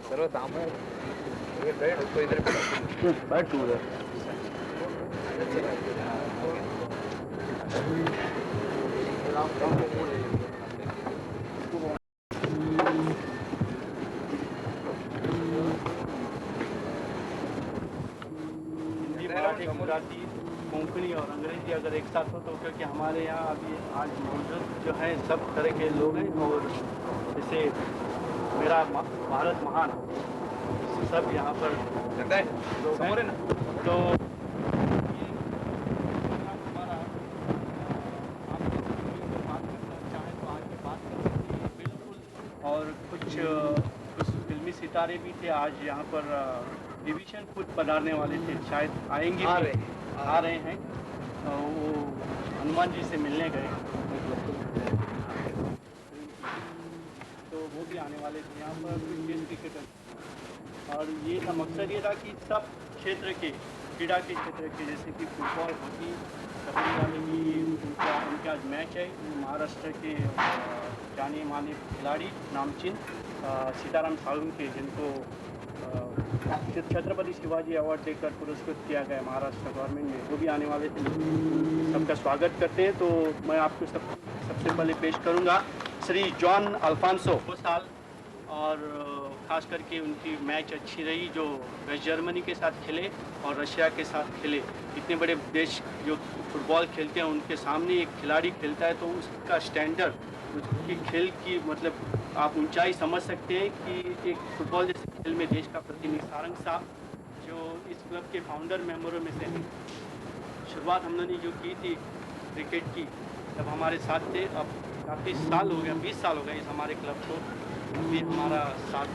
सर्व दाम है उसको इधर बैठ तू उधर गुजराती, कोंकणी और अंग्रेजी अगर एक साथ हो तो, क्योंकि हमारे यहाँ अभी आज मौजूद जो है सब तरह के लोग हैं, और जैसे मेरा भारत महान सब यहाँ पर लोग हैं। तो हमारा आप बात करना चाहें तो आगे बात कर सकते हैं बिल्कुल। और कुछ फिल्मी सितारे भी थे आज यहाँ पर, डिवीजन खुद पधारने वाले थे, शायद आएंगे, आ रहे हैं। वो हनुमान जी से मिलने गए तो वो भी आने वाले थे यहाँ पर, टेस्ट क्रिकेटर। और ये था मकसद, ये था कि सब क्षेत्र के क्रीड़ा के क्षेत्र के, जैसे कि फुटबॉल, हॉकी, कबड्डी वाले भी उनका आज मैच है। महाराष्ट्र के जाने माने खिलाड़ी नामचीन सीताराम साळुंखे, जिनको छत्रपति शिवाजी अवार्ड देकर पुरस्कृत किया गया महाराष्ट्र गवर्नमेंट में, वो भी आने वाले थे। सबका स्वागत करते हैं। तो मैं आपको सबसे पहले पेश करूंगा श्री जॉन अल्फांसो। 2 साल और ख़ास करके उनकी मैच अच्छी रही, जो वेस्ट जर्मनी के साथ खेले और रशिया के साथ खेले। इतने बड़े देश जो फुटबॉल खेलते हैं, उनके सामने एक खिलाड़ी खेलता है तो उसका स्टैंडर्ड, उसकी खेल की मतलब आप ऊंचाई समझ सकते हैं कि एक फुटबॉल जैसे खेल में देश का प्रतिनिधि सारंग साहब, जो इस क्लब के फाउंडर मेंबरों में से हैं। शुरुआत हमने जो की थी क्रिकेट की, जब हमारे साथ थे। अब काफ़ी साल हो गया, 20 साल हो गए इस हमारे क्लब को भी हमारा साथ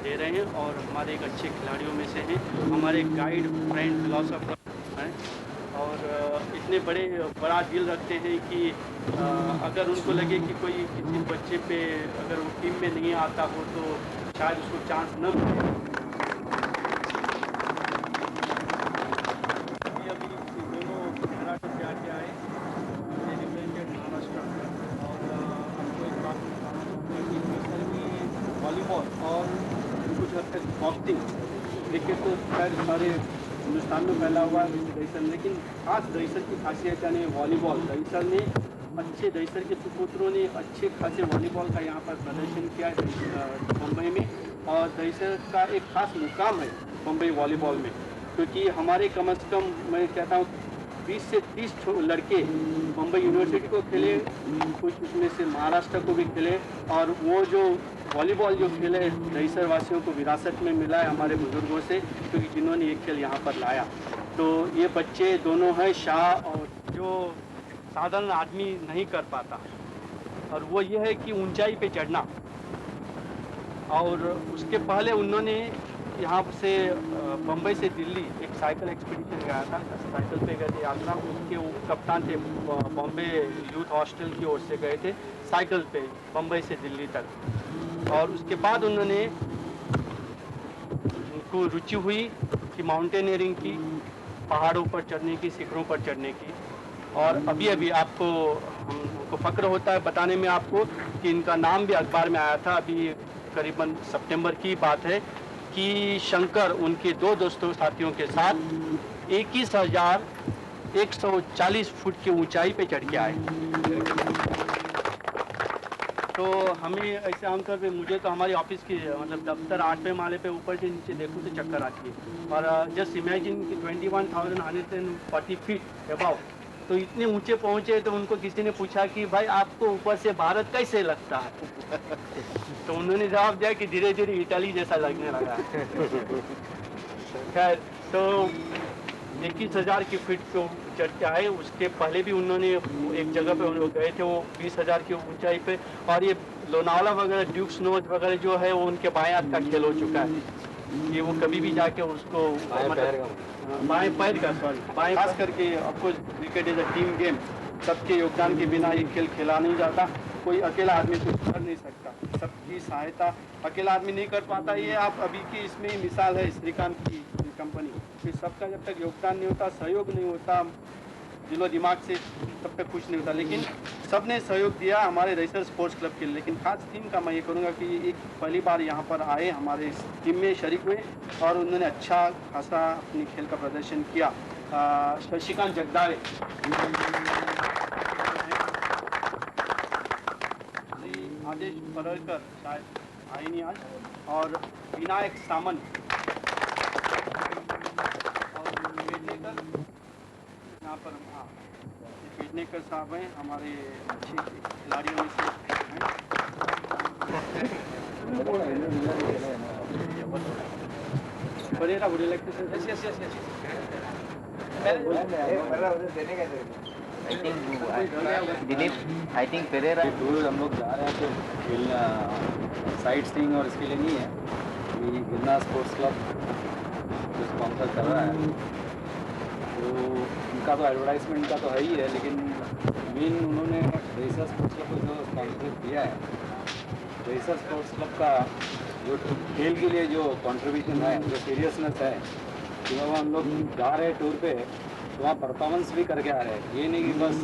दे रहे हैं, और हमारे एक अच्छे खिलाड़ियों में से हैं। हमारे गाइड, फ्रेंड, फिलोसोफर हैं, और इतने बड़ा दिल रखते हैं कि अगर उनको लगे कि कोई किसी बच्चे पे अगर वो टीम में नहीं आता हो तो शायद उसको चांस न मिले। अभी दोनों महाराष्ट्र से आके आए, रिप्रेजेंटेड महाराष्ट्र। और आपको एक बात बताना भी वॉलीबॉल और कुछ हद तक बॉक्सिंग, क्रिकेट तो शायद सारे हिंदुस्तान में फैला हुआ है दहीसर, लेकिन खास दहीसर की खासियत यानी वॉलीबॉल। दहीसर ने दहीसर के सुपुत्रों ने अच्छे खासे वॉलीबॉल का यहाँ पर प्रदर्शन किया है मुंबई में, और दहीसर का एक खास मुकाम है मुंबई वॉलीबॉल में, क्योंकि हमारे कम से कम मैं कहता हूँ 20 से 30 लड़के मुंबई यूनिवर्सिटी को खेले, कुछ उसमें से महाराष्ट्र को भी खेले। और वो जो वॉलीबॉल जो खेल है दहीसर वासियों को विरासत में मिला है हमारे बुजुर्गों से, क्योंकि जिन्होंने ये खेल यहाँ पर लाया। तो ये बच्चे दोनों हैं शाह, और जो साधारण आदमी नहीं कर पाता, और वो ये है कि ऊंचाई पे चढ़ना। और उसके पहले उन्होंने यहाँ से बम्बई से दिल्ली एक साइकिल एक्सपीडिशन गया था, साइकिल पे गए थे यात्रा। उसके वो कप्तान थे, बॉम्बे यूथ हॉस्टल की ओर से गए थे साइकिल पे बम्बई से दिल्ली तक। और उसके बाद उन्होंने उनको रुचि हुई कि माउंटेनियरिंग की, पहाड़ों पर चढ़ने की, शिखरों पर चढ़ने की। और अभी अभी आपको हमको फ़क्र होता है बताने में आपको कि इनका नाम भी अखबार में आया था, अभी करीबन सितंबर की बात है, कि शंकर उनके 2 दोस्तों साथियों के साथ 21,140 फुट की ऊंचाई पे चढ़ के आए। तो हमें ऐसे आमतौर पे, मुझे तो हमारी ऑफिस की मतलब दफ्तर 8वें माले पे ऊपर से नीचे देखूँ तो चक्कर आती है। और जस्ट इमेजिन कि 21,140 फीट अबाव, तो इतने ऊंचे पहुंचे तो उनको किसी ने पूछा कि भाई आपको ऊपर से भारत कैसे लगता है? तो उन्होंने जवाब दिया कि धीरे धीरे इटली जैसा लगने लगा। खैर, तो 21,000 की फीट पे चढ़ के आए। उसके पहले भी उन्होंने एक जगह पे वो गए थे, वो 20,000 की ऊंचाई पे। और ये लोनावाला वगैरह, ड्यूक्स नोज वगैरह जो है वो उनके बाएं हाथ का खेल हो चुका है कि वो कभी भी जाके उसको बाएं पैर का बाएं, खास करके आपको cricket is a team game. सबके योगदान के बिना ये खेल खेला नहीं जाता। कोई अकेला आदमी कुछ कर नहीं सकता, सबकी सहायता अकेला आदमी नहीं कर पाता। ये आप अभी की इसमें ही मिसाल है श्रीकांत की कंपनी कि सबका जब तक योगदान नहीं होता, सहयोग नहीं होता, दिलो दिमाग से तब तक कुछ नहीं होता। लेकिन सबने सहयोग दिया हमारे रेसर स्पोर्ट्स क्लब के लिए। लेकिन खास टीम का मैं ये करूँगा कि एक पहली बार यहाँ पर आए, हमारे इस टीम में शरीक हुए और उन्होंने अच्छा खासा अपनी खेल का प्रदर्शन किया। शशिकांत जगदाळे, आदेश परळकर शायद आए नहीं आज, और विनायक सामंत और पेडनेकर, यहाँ पर हाँ पेडनेकर साहब हैं, हमारे अच्छे खिलाड़ियों में से बरेरा वुड लाइक टू से? Yes yes yes Dilip, I think Pereira tour हम लोग जा रहे हैं तो खेलना साइट सीइंग और इसके लिए नहीं है। कि गिरना स्पोर्ट्स क्लब जो स्पॉन्सर कर रहा है तो उनका तो एडवर्टाइजमेंट का तो है ही है, लेकिन मेन उन्होंने रेसर स्पोर्ट्स क्लब को जो स्पॉन्सर किया है, रेसर स्पोर्ट्स क्लब का जो खेल के लिए जो कंट्रीब्यूशन है, जो सीरियसनेस है कि वो हम लोग जा रहे हैं टूर पे तो वहाँ परफॉर्मेंस भी करके आ रहे हैं। ये नहीं कि बस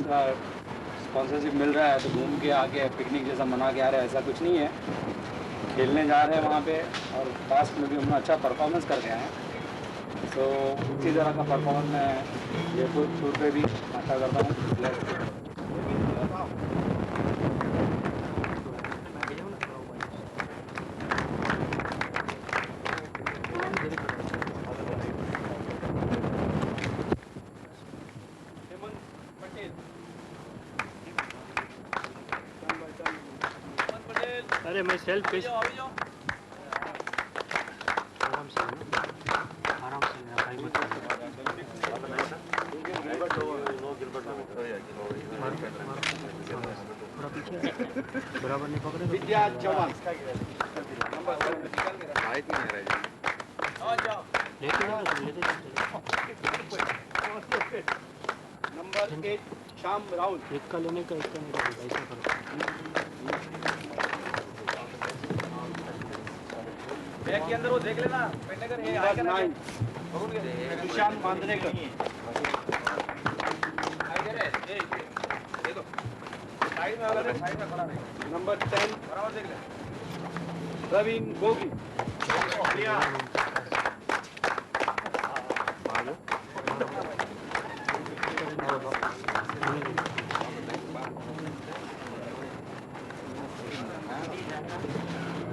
स्पॉन्सरशिप मिल रहा है तो घूम के आके पिकनिक जैसा मना के आ रहे हैं, ऐसा कुछ नहीं है। खेलने जा रहे हैं वहाँ पे और पास्ट में भी हम अच्छा परफॉर्मेंस करके आए हैं। तो इसी तरह का परफॉर्मेंस मैं जयपुर टूर पे भी आशा करता हूँ। अरे मैं सेल्फ पेश आराम से लेना भाई, मत थोड़ा पीछे बराबर नहीं पकड़े। विद्या चौहान नंबर 8 शाम राहुल। एक का लेने का, एक का नहीं का, ऐसा करो। बैग के अंदर वो देख लेना पेडनेकर ये आएगा ना। सुशांत मांद्रेकर, देखो साइड में अगर साइड में खड़ा रहे। नंबर 10 बराबर देख ले, Praveen Gogi.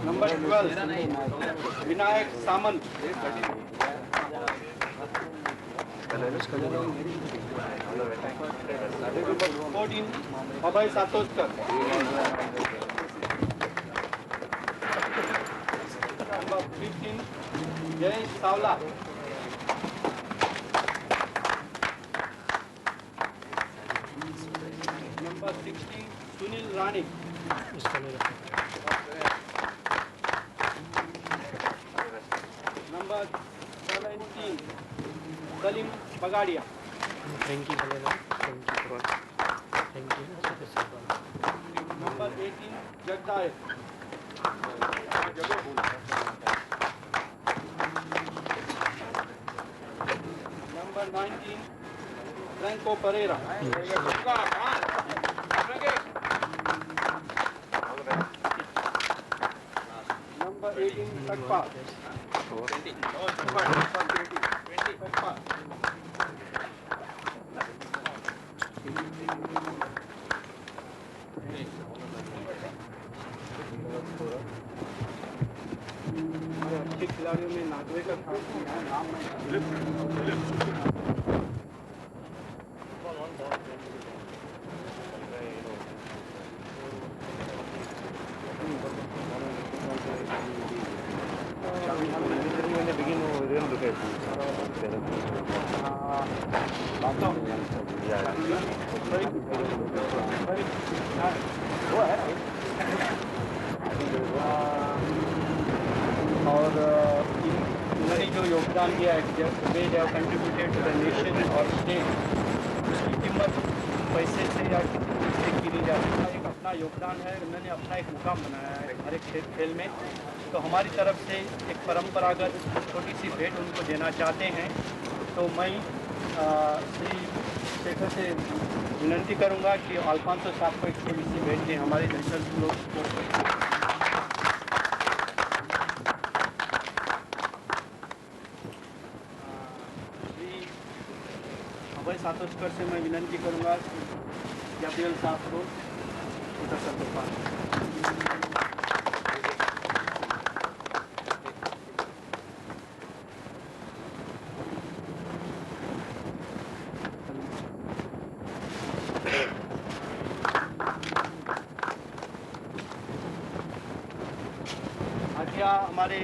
Number 12 Vinayak Samant. Number 14 Abhay Satoskar. Number 15 Jayesh Sawla. Number 16 Sunil Rani. Number 17 Salim Bagadia. Number 18 Jagdale. Number 19 Franco Pereira. Number 18 Sakpal. अच्छे खिलाड़ियों में नागवे का नाम और इन्होंने जो योगदान दिया है, we have contributed to the nation और स्टेट, उसकी कीमत पैसे से या से की नहीं जा सकता। एक अपना योगदान है, उन्होंने अपना एक मुकाम बनाया है हर एक खेल में। तो हमारी तरफ से एक परंपरागत छोटी सी भेंट उनको देना चाहते हैं। तो मैं श्री शेखर से विनती करूंगा कि अल्फांसो साहब को एक छोटी सी भेंट दें हमारे दर्शक लोग को। अभय सातोस्कर से मैं विनती करूंगा गैब्रियल साहब को छोटा सा तोहफा। आज्ञा हमारे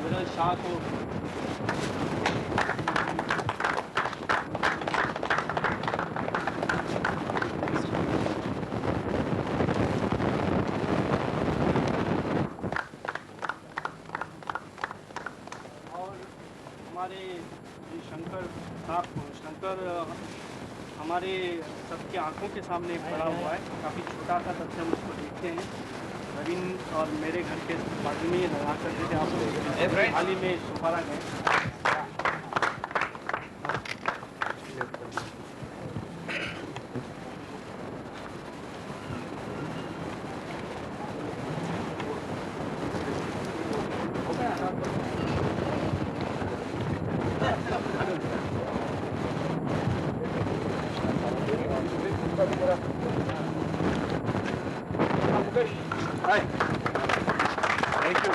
विरल शाह को हमारे शंकर साहब को, शंकर हमारे सबके आंखों के सामने खड़ा हुआ है, काफ़ी छोटा सा तब से हम उसको देखते हैं। रविन और मेरे घर के बाजू में रहा करते थे, आप हाल ही में सुपारा गए। Hi. Thank you.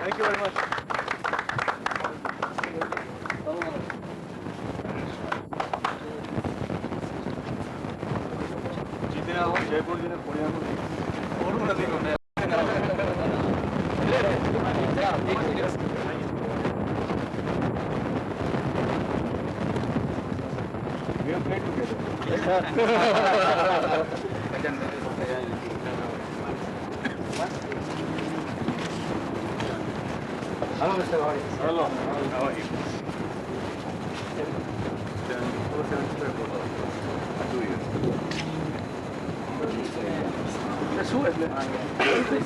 Thank you very much. जितने आओ जयपुर जी ने पुणे को और नहीं करना We have played together. Hello, Mr. Gowadi. Hello. How are you?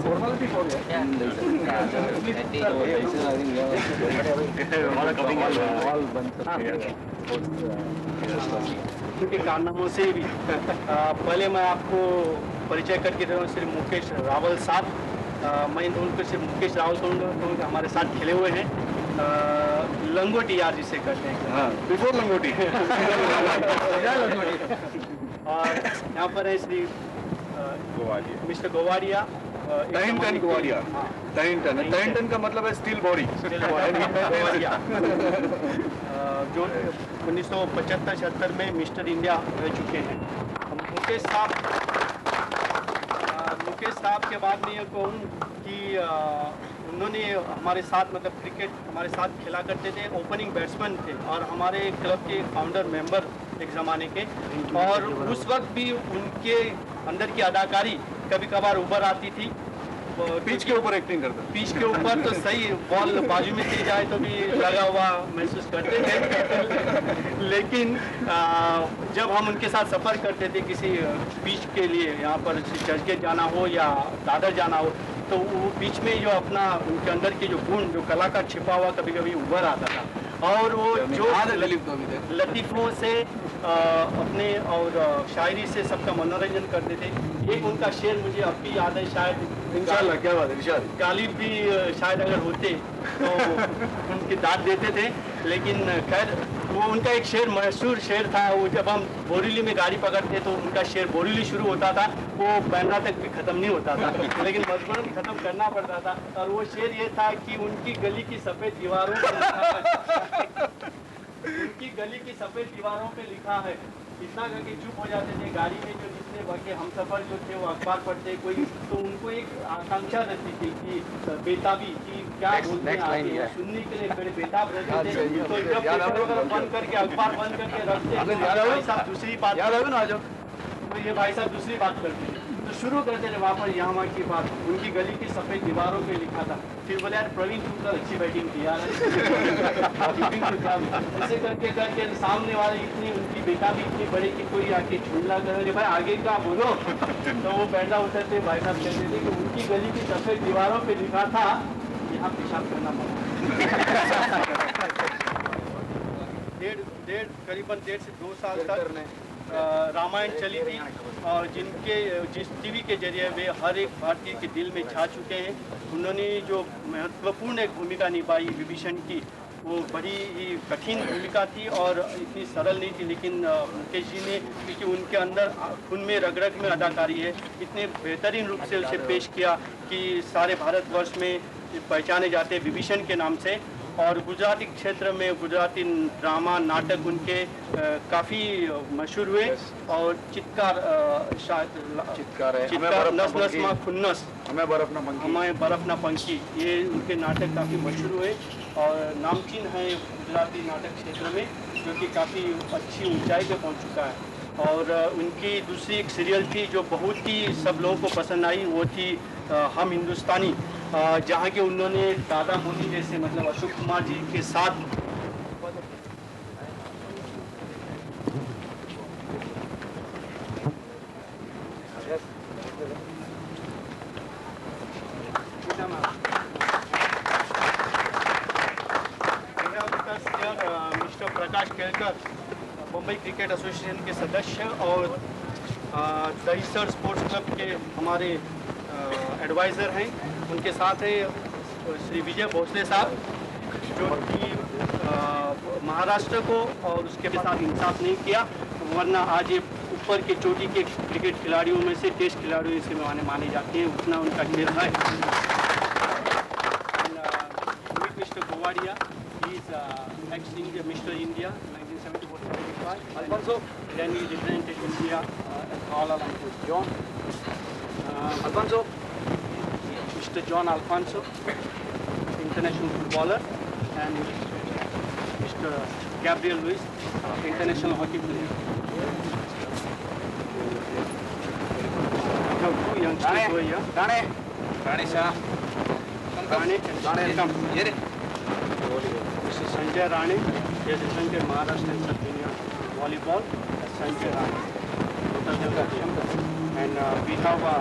Formality for you. उनके कारनामों से भी पहले मैं आपको परिचय करके दे रहा हूँ श्री मुकेश रावल साहब। मैं उनको सिर्फ मुकेश रावल कहूँगा, तो हमारे साथ खेले हुए हैं। लंगोटी यार जिसे कहते हैं, बिफोर लंगोटी। और यहाँ पर है श्री मिस्टर गोवाडिया। टन गोवाडिया। टन का मतलब है स्टील बॉडी। जो 1975-76 में मिस्टर इंडिया रह चुके हैं। मुकेश साहब के बाद में ये कहूँ कि उन्होंने हमारे साथ मतलब क्रिकेट हमारे साथ खेला करते थे, ओपनिंग बैट्समैन थे और हमारे क्लब के फाउंडर मेंबर एक ज़माने के। और उस वक्त भी उनके अंदर की अदाकारी कभी कभार उभर आती थी। पिच के ऊपर एक्टिंग करता। पिच के ऊपर तो सही, बॉल बाजू में दी जाए तो भी लगा हुआ महसूस करते थे। लेकिन जब हम उनके साथ सफ़र करते थे किसी पिच के लिए, यहाँ पर चर्चगेट जाना हो या दादर जाना हो, तो वो बीच में जो अपना उनके अंदर के जो गुण, जो कला का छिपा हुआ कभी कभी उभर आता था। और वो जो लतीफ़ों से अपने और शायरी से सबका मनोरंजन करते थे। एक उनका शेर मुझे अब भी याद है, शायद इंशाल्लाह। क्या बात है इरशाद। गालिब भी शायद अगर होते तो उनकी दाद देते थे। लेकिन खैर वो उनका एक शेर, मशहूर शेर था, वो जब हम बोरीली में गाड़ी पकड़ते तो उनका शेर बोरीली शुरू होता था, वो बैंड्रा तक भी ख़त्म नहीं होता था, लेकिन मजबूरन ख़त्म करना पड़ता था। और वो शेर ये था कि उनकी गली की सफ़ेद दीवारों पर उनकी गली की सफेद दीवारों पे लिखा है। इतना करके चुप हो जाते थे गाड़ी में, जो जितने बाकी हम सफर जो थे वो अखबार पढ़ते कोई, तो उनको एक आकांक्षा रहती थी कि बेताबी की क्या बोलते हैं आगे, वो सुनने के लिए बड़े बेताब रहते थे। तो जब पेपर वगैरह बंद करके अखबार बंद करके रखते भाई साहब दूसरी बात, तो ये भाई साहब दूसरी बात करते थे, तो शुरू करते थे वहाँ पर यहाँ की बात, उनकी गली की सफेद दीवारों पे लिखा था। फिर बोले यार प्रवीण तुम तो अच्छी बैटिंग की यार, ऐसे करके करके सामने वाले इतनी उनकी बेताबी इतनी बड़ी कि कोई आके झूला करे भाई आगे का बोलो, तो वो पैदा उठते भाई साहब कहते थे कि उनकी गली की सफेद दीवारों पे लिखा था यहाँ पेशाब करना मना। करीबन 1.5 से 2 साल तक रामायण चली थी, और जिस टीवी के जरिए वे हर एक भारतीय के दिल में छा चुके हैं। उन्होंने जो महत्वपूर्ण एक भूमिका निभाई विभीषण की, वो बड़ी ही कठिन भूमिका थी और इतनी सरल नहीं थी, लेकिन मुकेश जी ने, क्योंकि उनके अंदर खून में रग रग में अदाकारी है, इतने बेहतरीन रूप से उसे पेश किया कि सारे भारतवर्ष में पहचाने जाते हैं विभीषण के नाम से। और गुजराती क्षेत्र में गुजराती ड्रामा नाटक उनके काफ़ी मशहूर हुए, और चित्कार नस नस माँ खुन्नस हमें बर्फ ना पंखी, ये उनके नाटक काफ़ी मशहूर हुए और नामचीन है गुजराती नाटक क्षेत्र में, जो कि काफ़ी अच्छी ऊंचाई पे पहुंच चुका है। और उनकी दूसरी एक सीरियल थी जो बहुत ही सब लोगों को पसंद आई, वो थी हम हिंदुस्तानी, जहाँ के उन्होंने दादा मोदी जैसे मतलब अशोक कुमार जी के साथ मिस्टर प्रकाश केलकर, मुंबई क्रिकेट एसोसिएशन के सदस्य और दहीसर स्पोर्ट्स क्लब के हमारे एडवाइज़र हैं। उनके साथ है श्री विजय भोसले साहब, जो कि महाराष्ट्र को और उसके साथ इंसाफ नहीं किया, वरना आज ये ऊपर के चोटी के क्रिकेट खिलाड़ियों में से टेस्ट खिलाड़ियों से माने जाते हैं, उतना उनका खेल है। Mister Gowadia, he is ex mister India 1974-75, Alfonso, then he represented India at Kuala Lumpur. John Alfonso, Mr. John Alfonso, international footballer, and Mr. Gabriel Luis, international hockey player. Now, 2 youngsters were here. Rane, come. Mr. Sanjay Rane, he has represented Maharashtra and South India volleyball. Sanjay Rane, total level champion. And we have a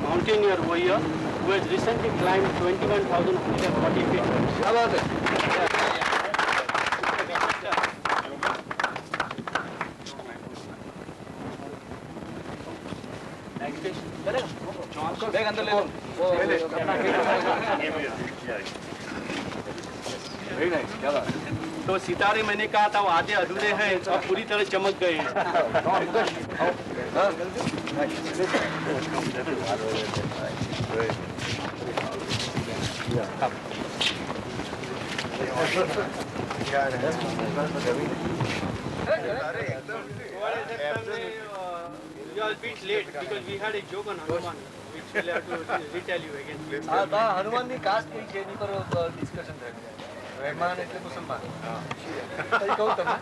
mountaineer over here who has recently climbed 21,140 feet. How about it? Very nice, क्या बात। तो सितारे मैंने कहा था वो आधे अधूरे हैं, अब पूरी तरह चमक गए हैं। You are a bit late because we had a joke on Hanuman, which we'll have to retell you again. Hanuman ની કાસ્ટ કઈ છે એની પર ડિસ્કશન થાય. રહેમાન એટલે મુસલમાન. કઈ કહું તમે?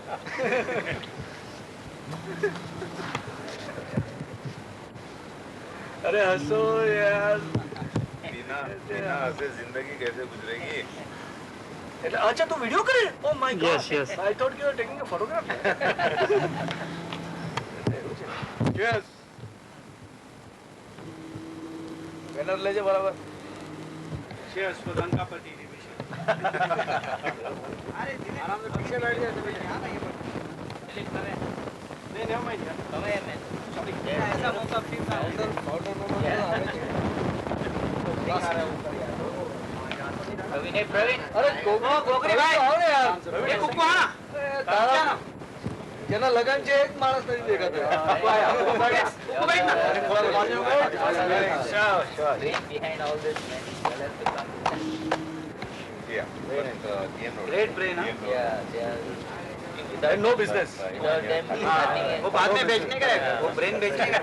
अरे हंसो यार. बिना हंसे जिंदगी कैसे गुजरेगी? अच्छा तू वीडियो करे? Oh my God. Yes, yes. I thought you were taking a photograph. Yes. Banner ले जा बराबर. Cheers for Lankapathi division. अरे आराम से पीछे बैठ जाए तो यहाँ नहीं नहीं नहीं मैं ऐसा मौका फिर पाउडर प्रवीण अरे गोकरी भाई आओ ने यार ये कुकु आना तारा જેના લગન છે એક માણસ નથી દેખાતો કુકુ આયા કુકુ ભાઈ થોડા બાજુ બેઠ behind all this man India. Great brain, huh? No business वो बाद में बेचने का है, वो ब्रेन बेचने का है।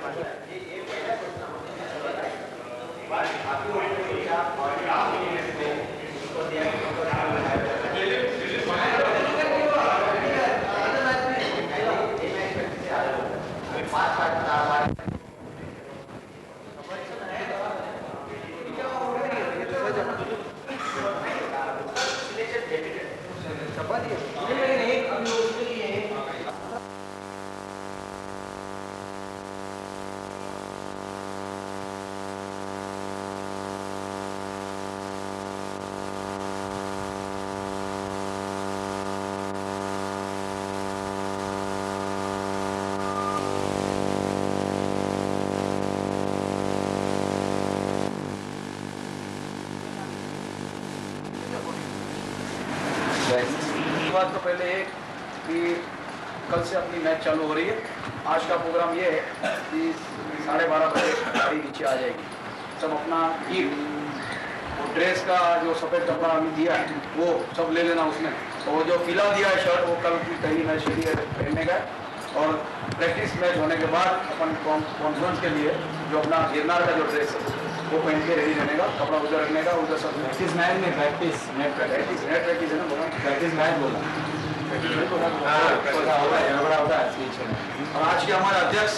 बात तो पहले एक कि कल से अपनी मैच चालू हो रही है। आज का प्रोग्राम ये है कि 12:30 बजे गाड़ी नीचे आ जाएगी। सब अपना कीट वो ड्रेस का जो सफ़ेद कपड़ा हमें दिया है वो सब ले लेना उसमें, और जो पीला दिया है शर्ट वो कल की पहली मैच के लिए पहनने का है। और प्रैक्टिस मैच होने के बाद अपन कॉन्फ्रेंस के लिए जो अपना गिरनार का जो ड्रेस है वो पहन के रेडी रहने का, कपड़ा उधर रखने का, उधर सब प्रैक्टिस मैच में practice net practice net practice है ना, बोला प्रैक्टिस मैच बोला होता है स्पीच में। और आज के हमारे अध्यक्ष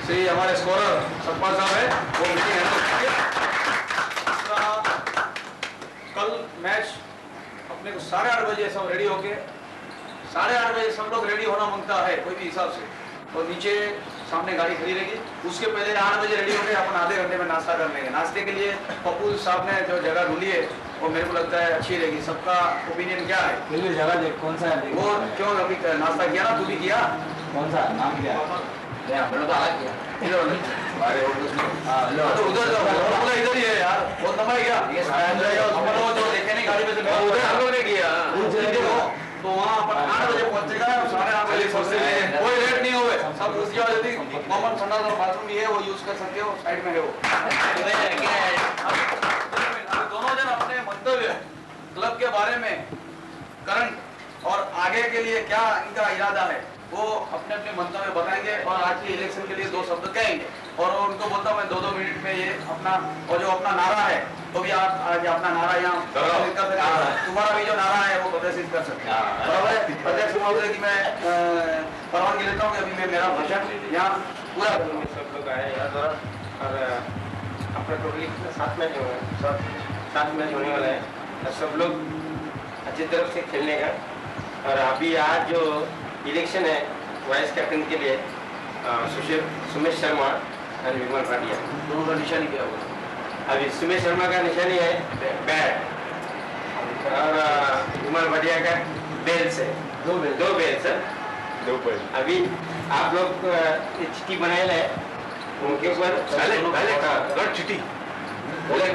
श्री हमारे स्कोरर सतपाल साहब है, वो मीटिंग है। कल मैच अपने को 8:30 बजे सब रेडी होके 8:30 बजे सब लोग रेडी होना मांगता है कोई भी हिसाब से, और नीचे सामने गाड़ी खड़ी रहेगी। उसके पहले 8 बजे रेडी होके अपन आधे घंटे में नाश्ता कर लेंगे। नाश्ते के लिए पप्पू साहब ने जो जगह ढूंढी है वो मेरे को लगता है अच्छी रहेगी। सबका ओपिनियन क्या है? फिर भी जगह देख कौन सा है वो क्यों अभी नाश्ता किया ना, तू भी किया? कौन सा नाम क्या है? मैंने तो आगे किया इधर उधर पूरा इधर ही है यार, बहुत लंबा है क्या? अपन लोग जो देखे नहीं गाड़ी में से उधर हम लोग ने किया तो वहाँ अपन 8 बजे पहुंचेगा। 8:30 बजे सबसे कोई लेट नहीं हुए, सब उसकी वजह से कॉमन संडास और बाथरूम भी है, वो यूज कर सकते हो, साइड में है वो। दोनों जन अपने मंतव्य क्लब के बारे में करंट और आगे के लिए क्या इनका इरादा है वो अपने अपने मंतव्य बताएंगे, और आज के इलेक्शन के लिए 2 शब्द कहेंगे। और उनको बोलता हूँ मैं 2-2 मिनट में ये अपना, और जो अपना नारा है तो भी आप आज अपना नारा यहाँ प्रदर्शित कर सकते हैं। तुम्हारा भी जो नारा है वो प्रदर्शित कर सकते हैं। बराबर है अध्यक्ष महोदय की मैं परवानगी लेता हूँ कि अभी मैं मेरा भाषण यहाँ पूरा करूँगा। सब लोग आए यहाँ पर, और अपना टोटली 7 मैच होने वाला है, और सब लोग अच्छी तरफ से खेलने का। और अभी आज जो इलेक्शन है वाइस कैप्टन के लिए सुमेश शर्मा और विमल भाटिया, दोनों का निशानी क्या होगा? अभी सुमेश शर्मा का निशानी है बैट, और विमल भाटिया का बेल्स है, 2 बेल्स है। अभी आप लोग चिट्ठी बनाए है उनके ऊपर चिट्ठी पहले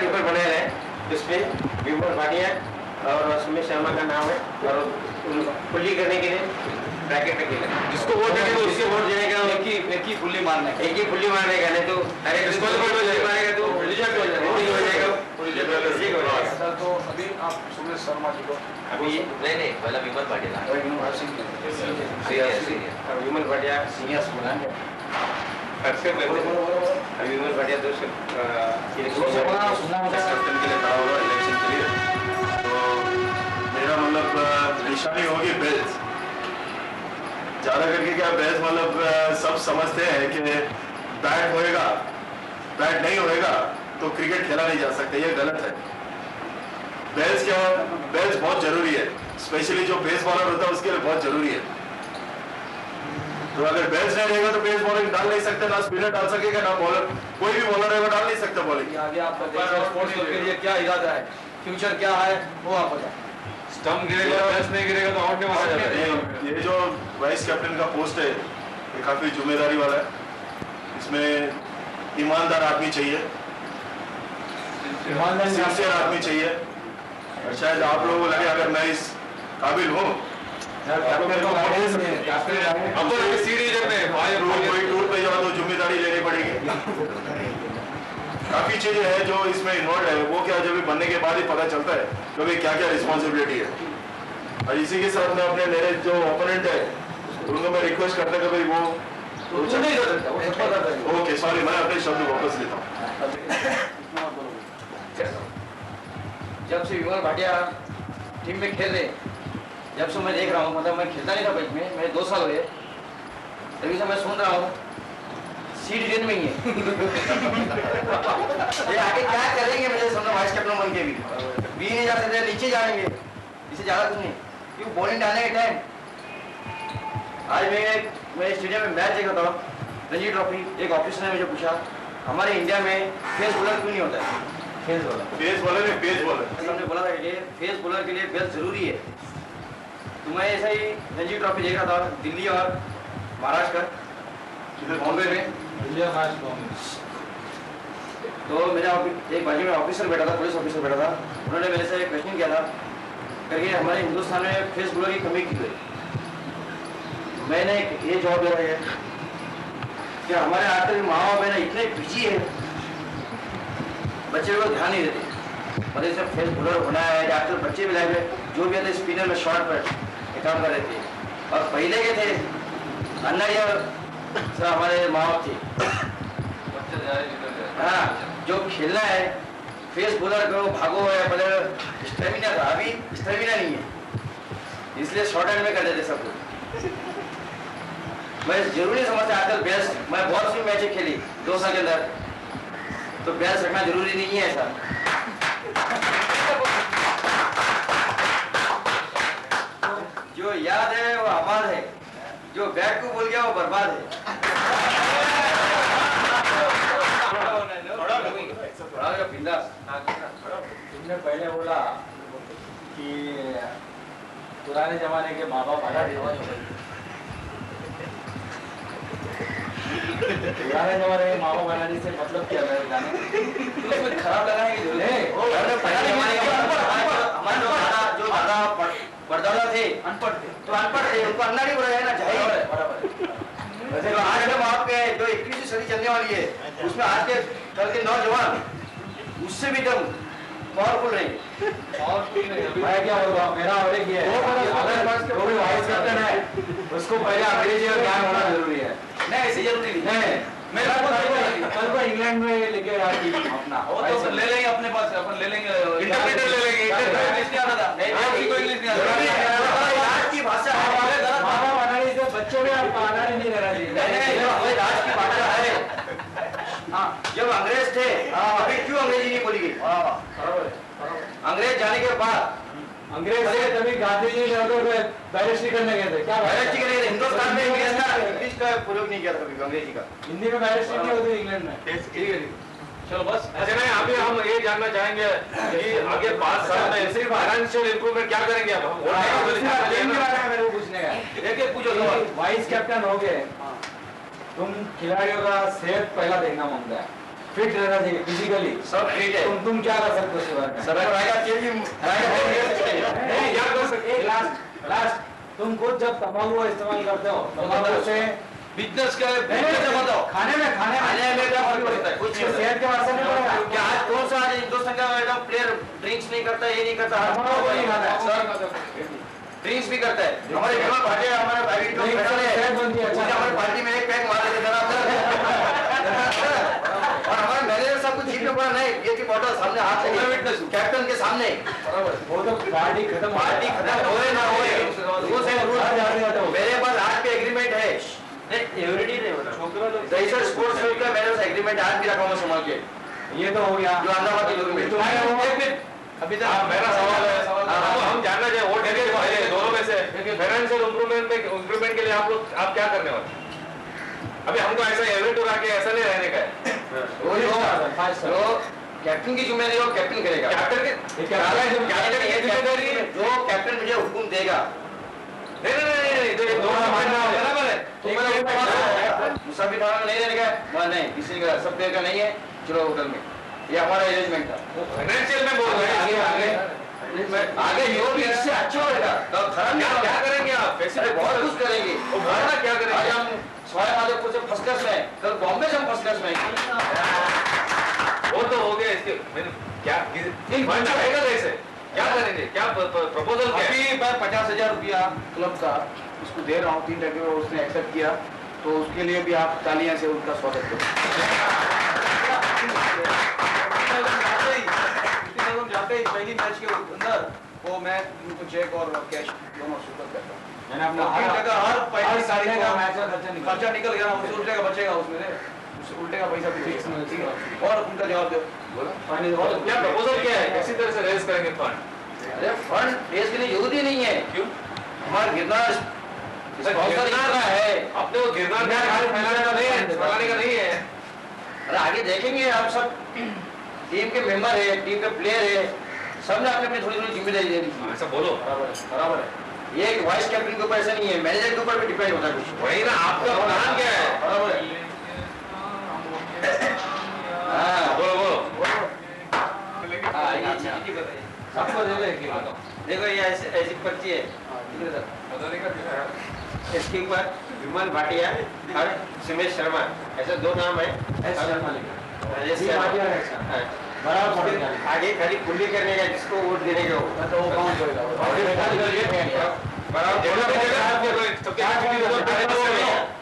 पेपर बनाए है, उसमें विमल भाटिया और सुमेश शर्मा का नाम है, और फुल्ली करने के लिए ब्रैकेट रखेगा। जिसको वोट देंगे उसके वोट देने का एक ही फुल्ली मारना है, एक ही फुल्ली मारने का, नहीं तो मारेगा तो रिजल्ट हो जाएगा। तो अभी आप सुमेश शर्मा जी को अभी नहीं पहला विमल पाटिल विमल भाटिया सीनियर्स बुलाएंगे। विमल भाटिया इलेक्शन के लिए खड़ा होगा इलेक्शन के लिए, तो मेरा मतलब निशानी होगी बेल्स। ज्यादा करके क्या बेल्स मतलब सब समझते हैं कि बैट होएगा, बैट नहीं होएगा तो क्रिकेट खेला नहीं जा सकता, ये गलत है। बेल्स क्या है? बेल्स बहुत जरूरी है, स्पेशली जो बेस बॉलर होता है उसके लिए बहुत जरूरी है। तो अगर बेल्स नहीं रहेगा तो बेस बॉलिंग डाल नहीं सकते, ना स्पिनर डाल सकेगा, ना बॉलर, कोई भी बॉलर रहेगा डाल नहीं सकता बॉलिंग। आगे आपका स्पोर्ट्स के लिए क्या इरादा है, फ्यूचर क्या है वो आप बताएं। स्टंप गिरेगा, बेल्स नहीं गिरेगा तो आउट नहीं मारा जाता। ये जो वाइस कैप्टन का पोस्ट है ये काफी जिम्मेदारी वाला है, इसमें ईमानदार आदमी चाहिए, सिंसियर आदमी चाहिए। और शायद आप लोगों को लगे अगर मैं इस काबिल हूँ कोई टूर पे जाओ तो जिम्मेदारी लेनी पड़ेगी। काफी चीजें हैं जो इसमें इन्वॉल्व है, वो क्या जब बनने के बाद ही पता चलता है कभी क्या क्या रिस्पॉन्सिबिलिटी है। और इसी के साथ में अपने मेरे जो ओपोनेंट है उनको मैं रिक्वेस्ट करता कि भाई वो नहीं कर सकता, वो सब पता है। ओके सॉरी, मैं अपने शब्द वापस लेता हूँ। जब से विमल भाटिया टीम में खेल रहे, जब से मैं देख रहा हूँ, मतलब मैं खेलता नहीं था बीच में, मेरे 2 साल हुए, तभी से मैं सुन रहा हूँ सीट गेंद में ही है। ये आगे क्या करेंगे मुझे समझो, वाइस कैप्टन बन के भी नहीं जा सकते, नीचे जाएंगे, इसे ज्यादा कुछ नहीं। क्यों बॉलिंग डालने के टाइम आज मैं स्टेडियम में मैच देख रहा था, रणजी ट्रॉफी, एक ऑफिसर ने मुझे पूछा हमारे इंडिया में फेस बॉलर क्यों नहीं होता है? पेस बॉलर है, पेस बॉलर। हमने बोला था कि फेस बॉलर के लिए बेस्ट जरूरी है। तो मैं ऐसा ही रणजी ट्रॉफी देख रहा था, दिल्ली और महाराष्ट्र का, बॉम्बे में। तो मेरा एक बाजू में ऑफिसर बैठा था, पुलिस ऑफिसर बैठा था, उन्होंने मेरे से एक क्वेश्चन किया था करके हमारे हिंदुस्तान में फेस बॉलर की कमी क्यों है। मैंने ये जवाब दिया है कि हमारे आजकल माँ बाप है ना इतने बिजी है, बच्चे को ध्यान नहीं देते, मतलब इसे फेस बॉलर होना है। आजकल बच्चे भी लाइव जो भी आते स्पिनर में शॉर्ट पर काम कर रहे थे, और पहले के थे अन्ना सर हमारे माँ बाप थे। हाँ, जो खेलना है फेस बॉलर करो, भागो है, पहले स्टेमिना था, अभी स्टेमिना नहीं है, इसलिए शॉर्ट हैंड में कर देते सब कुछ। मैं जरूरी समझता आजकल बेस्ट, मैं बहुत सी मैचें खेली 2 साल के अंदर, तो बेस्ट रखना जरूरी नहीं है ऐसा। जो याद है वो आबाद है, जो बैट को बोल गया वो बर्बाद है। तुमने पहले बोला कि पुराने जमाने के माँ बाप पुराने जमाने के माँ बाप बनाने से मतलब क्या है जाने? उसमें खराब लगा है कि पहले जमाने के हमारे जो दादा परदादा थे अनपढ़ थे, तो अनपढ़ थे, उनको अन्ना नहीं बोला जाए ना, जाहिर बराबर। तो आज के बाप के जो 21वीं सदी चलने वाली है, उसमें आज के कल के नौजवान उससे भी कम पावरफुल नहीं। मैं क्या बोलूँगा, मेरा और एक ये है, अगर कोई वाइस कैप्टन है उसको पहले अंग्रेजी और ज्ञान होना जरूरी है। नहीं ऐसे जरूरी नहीं, मेरा कल को इंग्लैंड में लेके अपना तो ले लेंगे अपने पास, अपन ले लेंगे, इंटरप्रेटर ले लेंगे, इंग्लिश नहीं आता था, किसी को इंग्लिश नहीं आता। आज की भाषा है, मामा बनाने से बच्चों में आपको आना नहीं रहना चाहिए। आज की भाषा है। हाँ, जब अंग्रेज थे अभी क्यों अंग्रेजी नहीं बोली गई? अंग्रेज जाने के बाद अंग्रेज से तभी गांधी जी बैरिस्ट्री करने गए थे, क्या बैरिस्ट्री करने गए? हिंदुस्तान में इंग्लिश का प्रयोग नहीं किया था कभी अंग्रेजी का। हिंदी में बैरिस्ट्री नहीं होती इंग्लैंड में। चलो बस अच्छा नहीं, अभी हम ये जानना चाहेंगे कि आगे 5 साल में सिर्फ फाइनेंशियल इंप्रूवमेंट क्या करेंगे अब हम? मेरे को पूछने का एक पूछो सवाल। वाइस कैप्टन हो गए, तुम खिलाड़ियों का सेहत पहला देखना मांगता है, फिट रहना चाहिए फिजिकली, सब ठीक है। तुम क्या कर सकते हो इस बारे में? सर क्या कर सकते? लास्ट तुम खुद जब तंबाकू इस्तेमाल करते हो, तंबाकू से बिजनेस का बताओ, खाने में क्या फर्क पड़ता है? कुछ सेहत के वास्ते नहीं पड़ेगा। क्या आज कौन सा हिंदुस्तान का एकदम प्लेयर ड्रिंक्स नहीं करता, ये नहीं करता, तंबाकू नहीं खाता है। सर ड्रिंक्स भी करता है। हमारे विमल भाटिया हमारे भाई को सेहत बनती है। मुझे हमारी पार्टी में एक पैक मार देते और हमारे मैनेजर साहब को जीत में पड़ा नहीं, ये की बॉटल सामने हाथ लगे कैप्टन के सामने, वो तो पार्टी खत्म होए ना होए रूल्स एंड रूल्स। मेरे पास आज पे एग्रीमेंट है, एवरीडे दहीसर स्पोर्ट्स क्लब का मेरे पास एग्रीमेंट आज भी रखा हुआ संभाल के। ये तो हो गया जो अहमदाबाद के लोग में एक मिनट अभी तक मेरा सवाल है, हम जानना चाहें वोट देने वाले दोनों में से फाइनेंशियल इंप्रूवमेंट के लिए आप क्या करने वाले? अभी हमको ऐसा एवरेट उड़ा के ऐसा नहीं रहने का है। तो कैप्टन की जिम्मेदारी हो, कैप्टन करेगा। कैप्टन ये जिम्मेदारी जो कैप्टन मुझे हुक्म देगा। नहीं, बराबर है। मुसाफिर खाना नहीं रहने का, नहीं किसी का, सब प्लेयर का नहीं है, चलो होटल में, ये हमारा अरेंजमेंट था। फाइनेंशियल में बोल रहे हैं आगे जो भी इससे अच्छा होगा तब खराब क्या करेंगे आप? बहुत कुछ करेंगे। क्या करेंगे? आज हम सवाई माधोपुर से फर्स्ट क्लास में, कल बॉम्बे से हम फर्स्ट क्लास में। वो तो हो गया इसके मैंने क्या फंड आएगा कैसे क्या करेंगे क्या प्रपोजल क्या है? अभी मैं 50,000 रुपया क्लब का उसको दे रहा हूँ 3 टके में उसने एक्सेप्ट किया तो उसके लिए भी आप तालियां से उनका स्वागत करें। जाते ही पहली मैच के अंदर वो मैं उनको चेक और कैश दोनों स्वीकार करता हूँ। मैंने अपना हर पहली तारीख का मैच का खर्चा निकल गया ना उससे उल्टे का बचेगा उसमें से उससे उल्टे का पैसा भी ठीक है और उनका जवाब दो क्या प्रपोजल क्या है किसी तरह से रेज करेंगे फंड? अरे फंड रेस के लिए जरूरत ही नहीं है। क्यों? हमारा गिरनार स्पॉन्सर है। अपने वो गिरनार फैलाने का नहीं है फैलाने का नहीं है। अरे आगे देखेंगे हम सब टीम के मेंबर है टीम के प्लेयर है सबने अपनी अपनी थोड़ी थोड़ी जिम्मेदारी दे दी। ऐसा बोलो बराबर है ये एक वाइस कैप्टन के ऊपर ऐसा नहीं है मैनेजर के ऊपर भी डिपेंड होता है कुछ। वही ना आपका प्लान क्या है? बराबर है। हाँ बोलो बोलो सबको दे दो देखो ये ऐसी पर्ची है इसके ऊपर विमल भाटिया और सुमेश शर्मा ऐसे 2 नाम है। आगे खाली कुल्ली करने का जिसको वोट देने का तो वो कौन करेगा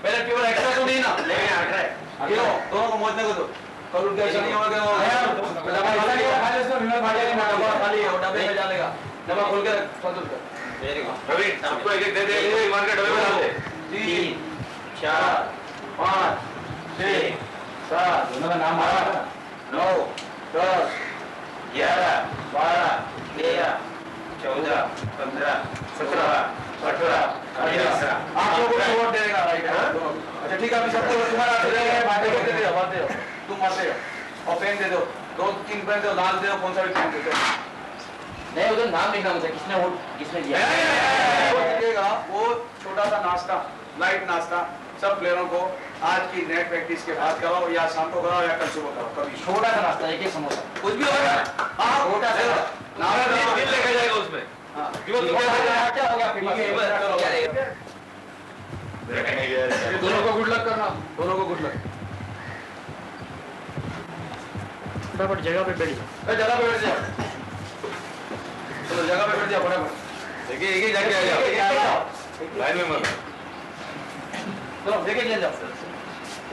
मेरा केवल एक्स्ट्रा तो नहीं ना क्यों दोनों को मौजने को दो कल उनका ऐसा नहीं होगा डब्बे में डालेगा डब्बा खोल के रवि सबको एक एक दे दे ईमान के डब्बे में डाल दे 3 4 5 6 7 दोनों का नाम 9 10 11 12 13 14 15 17 18 आप लोगों को वोट देगा राइट। अच्छा ठीक है अभी सबको तुम्हारा बातें करते रहो तुम मारते हो और पेन दे दो 2-3 पेन दो लाल दे दो कौन सा भी पेन दे दो नहीं उधर नाम लिखना मुझे किसने वोट किसने दिया लिखेगा वो छोटा सा नाश्ता लाइट नाश्ता सब प्लेयरों को आज की नेट प्रैक्टिस के बाद कराओ या शाम को कराओ या कल सुबह कराओ कभी छोटा सा नाश्ता एक समोसा कुछ भी होगा हाँ छोटा सा नाम लेके जाएगा उसमें क्या हो गया दोनों को गुड लक करना दोनों को गुड लक फटाफट जगह पे बैठ जाओ जगह पे बैठ जाओ चलो जगह पे बैठ जाओ फटाफट देखिए एक ही जाके आ जाओ लाइन में मत चलो देखे ले जाओ 1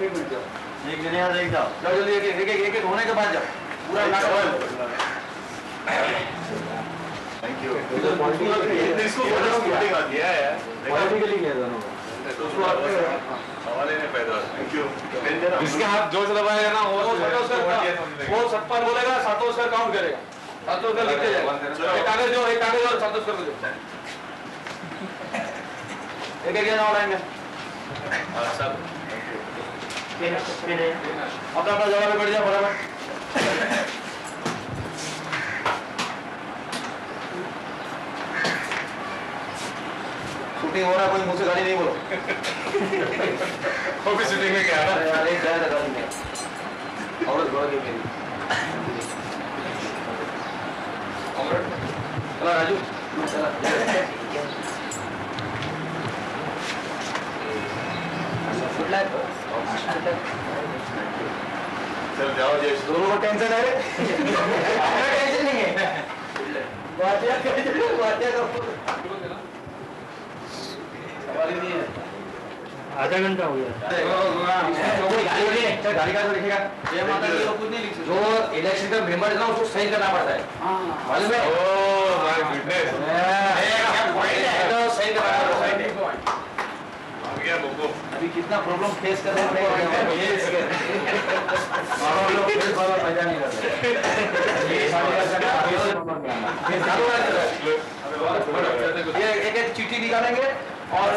मिनट जाओ एक जने यहाँ देख जाओ जाओ जल्दी एक होने के बाद जाओ पूरा नाटक थैंक यू इसको शूटिंग आती है यार पॉलिटिकली किया दोनों उसको हवाले में पैदा थैंक यू इसके हाथ जोर से दबाएगा ना वो सत्पाल बोलेगा संतोष सर काउंट करेगा संतोष सर लिखते जाएगा एक कागज और संतोष सर को दो एक नाम लाएंगे सब अपना जगह पे बैठ जाओ बराबर शूटिंग हो रहा कोई मुझसे गाली नहीं बोलो वो भी शूटिंग में क्या है यार एक जाए गाली नहीं औरत बोल के मेरी चला राजू चला चल जाओ जय दोनों को टेंशन है रे टेंशन नहीं है बातिया का सवाल ही नहीं है आधा घंटा हो गया गाड़ी का तो लिखेगा ये माता जी लोग कुछ नहीं लिख सकते जो इलेक्शन का मेंबर है ना उसको सही करना पड़ता है मालूम है ओह माय गुडनेस सही करना पड़ता है आ गया बोको अभी कितना प्रॉब्लम फेस कर रहे हैं मजा नहीं करते ये एक चिट्ठी निकालेंगे और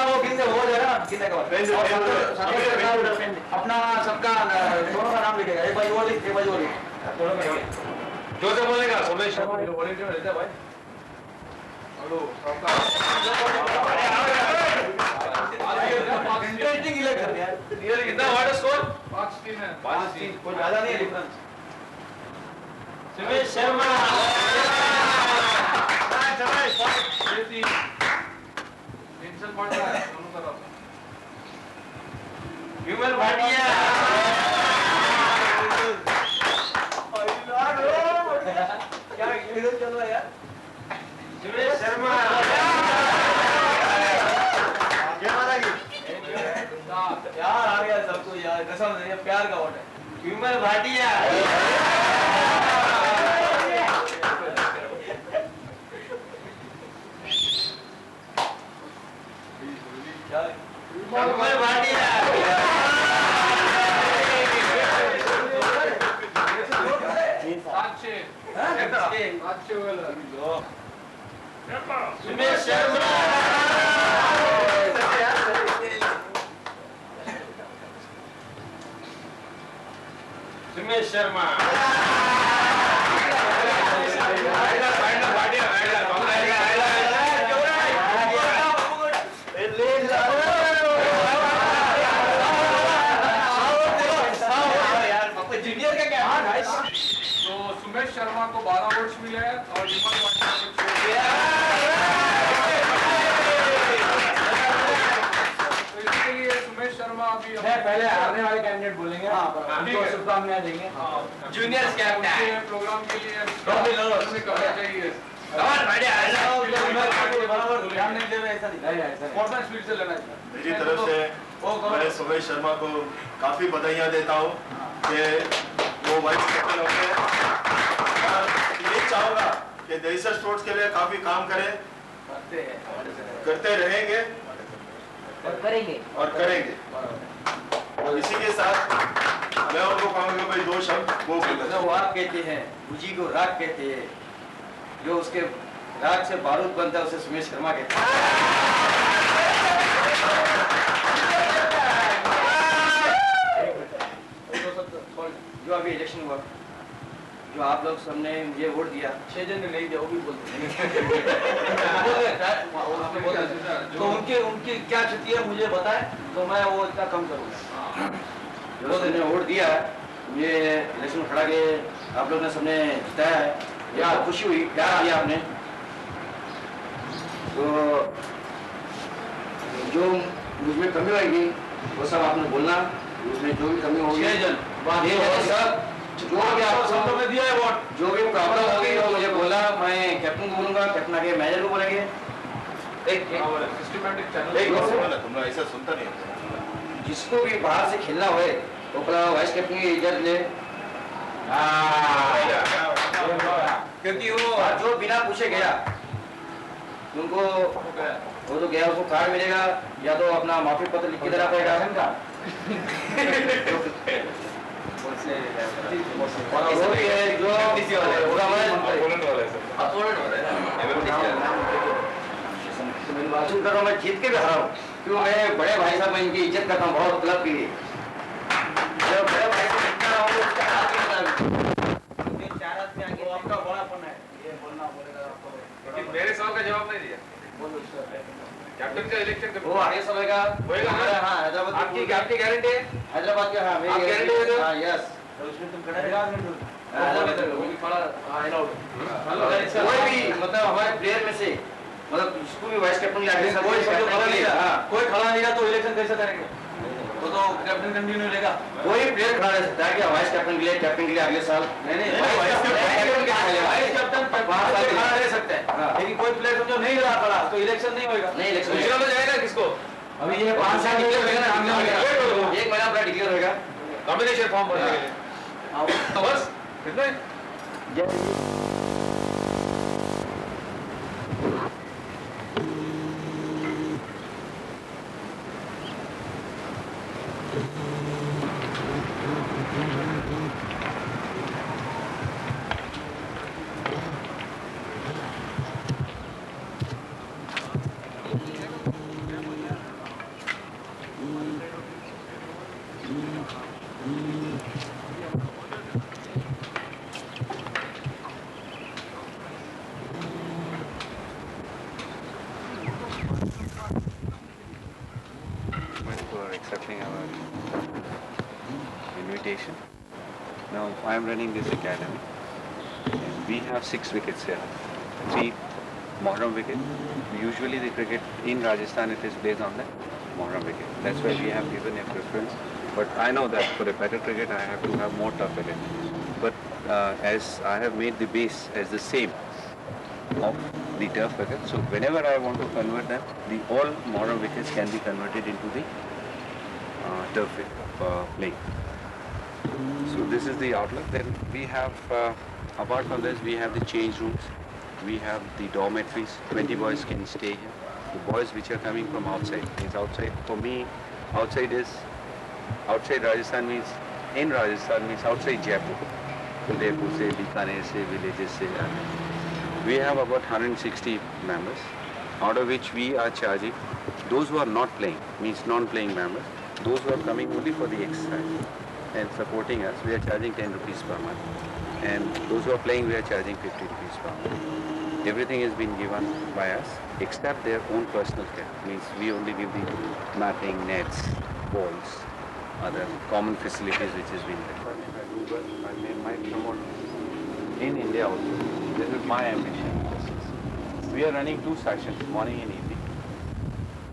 वो गिनते हो जाएगा गिनने के बाद अपना सबका दोनों का नाम लिखेगा एक भाई वो लिख एक भाई वो लिख जो से बोलेगा सुमेश वॉलंटियर रहता है भाई इंटरेस्टिंग इलेक्ट करते हैं रियली कितना व्हाट स्कोर 5-3 है 5-3 कोई ज्यादा नहीं है डिफरेंस सुमेश शर्मा टेंशन बढ़ रहा है दोनों तरफ विमल भाटिया शर्मा यार आ गया सबको यार, कसम से ये प्यार का वोट है। विमल भाटिया विमल भाटिया सुमेश शर्मा सुमेश शर्मा जूनियर का क्या है? तो सुमेश शर्मा को 12 वोट्स मिले और विमल भाटिया को 6 तो इसके लिए सुमेश शर्मा अभी पहले हारने वाले कैंडिडेट बोलेंगे, उनको शुभकामनाएं देंगे। जूनियर कैप्टन प्रोग्राम के लिए करना चाहिए। ध्यान नहीं दे रहे, ऐसा नहीं। स्पोर्ट्समैन स्पीड से लेना चाहिए। मेरी तरफ से मैं सुमेश शर्मा को काफी बधाइयां देता हूं कि वो वाइस कैप्टन हो गए और यही चाहूंगा कि दहीसर स्पोर्ट्स के लिए काफी काम करें, करते रहेंगे और करेंगे। और इसी के साथ मैं उनको कहूँगा भाई 2 शब्द वो जो वाक कहते हैं उसी को राग कहते हैं, जो उसके राग से बारूद बनता है उसे सुमेश शर्मा कहते हैं। जो अभी इलेक्शन हुआ, जो आप लोग सबने मुझे वोट दिया, 6 जन ने नहीं दिया, वो भी बोलते तो उनकी क्या क्षति है मुझे बताए तो मैं वो इतना कम करूँगा। जो सबने वोट दिया मुझे इलेक्शन में खड़ा के आप लोग ने सबने जिताया है, या खुशी हुई, प्यार दिया आपने। तो जो मुझमें कमी होगी वो सब आपने बोलना, उसमें जो भी कमी होगी 6 जन सब जो भी आप शब्दों में दिया है वोट, जो भी प्रॉब्लम होगी वो मुझे बोला, मैं कैप्टन को बोलूंगा, कैप्टन आगे मैनेजर को बोलेंगे। सिस्टमैटिक तुम ऐसा सुनता नहीं। जिसको भी बाहर से खेलना होए तो अपना वाइस कैप्टन की इज्जत ले, क्योंकि वो जो बिना पूछे गया उनको वो तो गया, उसको कार्ड मिलेगा या तो अपना माफी पत्र लिख के देना पड़ेगा। जो भी है जो भाषण कर रहा हूँ, मैं जीत के भी हरा हूँ क्यों, मैं बड़े भाई साहब मैं इनकी इज्जत करता हूँ बहुत क्लब के लिए। जब बड़े भाई से जीतना हूँ उसका हाथ नहीं डालूं। 4 हाथ में आगे आपका बड़ापन है, ये बोलना बोलेगा आपको। मेरे सवाल का जवाब नहीं दिया। कैप्टन का इलेक्शन वो आगे समय का होएगा ना? हाँ हैदराबाद आपकी गारंटी है? हैदराबाद का, हाँ आप guarantee देते हो? हाँ यस। उसमें तुम खड़ा कोई भी मतलब हमारे प्लेयर में से मतलब जिसको भी वाइस कैप्टन कोई खड़ा नहीं रहा तो इलेक्शन कैसे करेंगे? तो कैप्टन कंटिन्यू लेगा। कोई प्लेयर खड़ा रह सकता है क्या वाइस कैप्टन के लिए, कैप्टन के लिए अगले साल? नहीं वाइस कैप्टन खड़ा रह सकता है, लेकिन कोई प्लेयर समझो नहीं रहा खड़ा तो इलेक्शन नहीं होगा। नहीं इलेक्शन दूसरा तो जाएगा किसको? अभी ये 5 साल डिक्लेयर होगा ना, 1 महीना पूरा डिक्लेयर होगा नॉमिनेशन फॉर्म भरने के लिए। बस इतना ही। For accepting our invitation. Now I am running this academy. And we have 6 wickets here. 3 Mohram wicket. Usually the cricket in Rajasthan it is based on the Mohram wicket. That's why we have given a preference. But I know that for a better cricket I have to have more tough wicket. But as I have made the base as the same, of the turf wicket. So whenever I want to convert them, all modern wickets can be converted into the turf playing. So this is the outlook. Then we have, apart from this, we have the change rooms. We have the dormitories. 20 boys can stay here. The boys which are coming from outside is outside. For me, outside Rajasthan means, in Rajasthan means outside Jaipur. Udaipur se, Bikaner se, villages se. We have about 160 members, out of which we are charging those who are not playing, means non-playing members, those who are coming only for the exercise and supporting us, we are charging 10 rupees per month. And those who are playing, we are charging 50 rupees per month. Everything has been given by us except their own personal care. Means we only give the mapping, nets, balls, other common facilities which has been there. I might promote in India also. This is my ambition. We are running 2 sessions, morning and evening.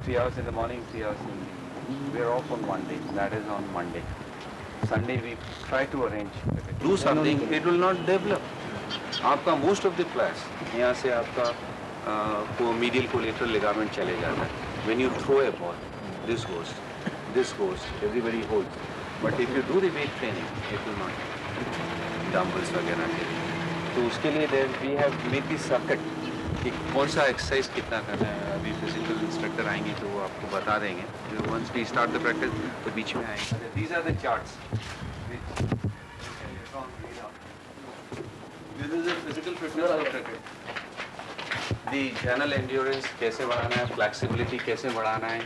3 hours in the morning, 3 hours in the evening. We are off on one day, that is on Monday. Sunday we try to arrange. Do something, it will not develop. आपका most of the players, यहाँ से आपका medial collateral ligament चले जाता है. When you throw a ball, this goes, everybody holds. But if you do the weight training, it will not. Dumbbells वगैरह के लिए. तो उसके लिए we have made the circuit कि कौन सा exercise कितना करना है. अभी physical instructor आएंगे तो वो आपको बता देंगे. Once we start the practice, तो बीच में आएंगे. These are the charts. This is the physical fitness of cricket. The general endurance कैसे बढ़ाना है, flexibility कैसे बढ़ाना है,